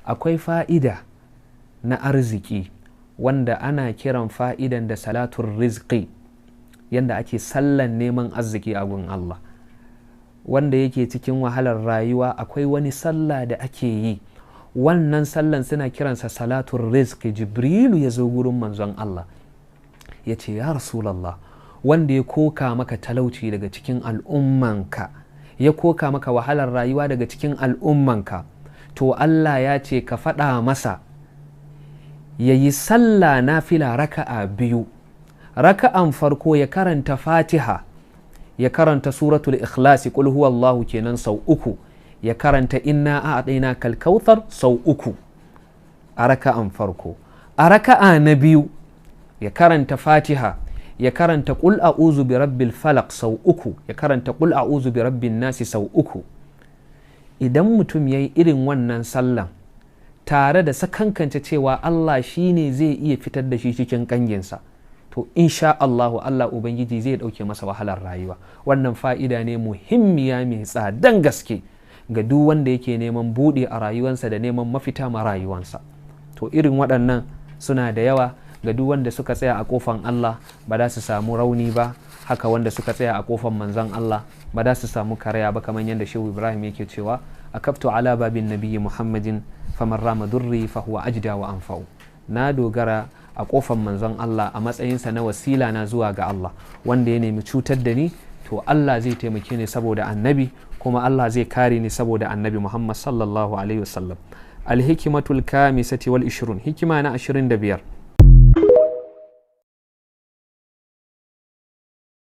akwai fa'ida na arziki wanda ana kiran fa'idan da salatun rizqi, yanda ake sallan neman arziki a gun Allah. Wanda yake cikin wahalar rayuwa akwai wani sallah da ake yi, wannan sallan suna kiransa salatun rizqi. Jibrilu ya zo gurin manzon Allah ya ce, ya Rasulallah, wanda ya koka maka talauci daga cikin al'ummanka, ya koka maka wahalar rayuwa daga cikin al'ummanka, to Allah ya ce ka faɗa masa ya yi sallah nafila raka'a 2. Raka'an farko ya karanta Fatiha, ya karanta suratul ikhlasi qul huwallahu kenan sau 3, ya karanta inna a'tainaka al-kautsar sau 3 a raka'an farko. A raka'a na 2 ya karanta Fatiha, ya karanta qul a'udhu bi rabbil falaq sau 3, ya karanta qul a'udhu bi rabbin nasi sau 3. Idan mutum yayi irin wannan sallan tare da sakankance cewa Allah shine zai iya fitar da shi cikin kanginsa, to insha Allah Ubangiji zai dauke masa wahalar rayuwa. Wannan fa'ida ne muhimmiya mai tsadan gaske ga duk wanda yake neman buɗe a rayuwansa da neman mafita ma rayuwansa. To irin waɗannan suna da yawa ga duk wanda suka tsaya a kofan Allah ba za su samu rauni ba, haka wanda suka tsaya a kofan manzon Allah ba za su samu karaya ba, kamar yadda Shehu Ibrahim yake cewa akaftu ala babin nabiyyi Muhammadin faman rama durri fa huwa ajda wa anfa'u. Na dogara a kofan manzon Allah a matsayinsa na wasila na zuwa ga Allah, wanda ya nemi cutar da ni to Allah zai taimake ni saboda annabi, kuma Allah zai kare ni saboda annabi Muhammad sallallahu alaihi wasallam. Al-hikmatul kamisati wal 20, hikima na 25.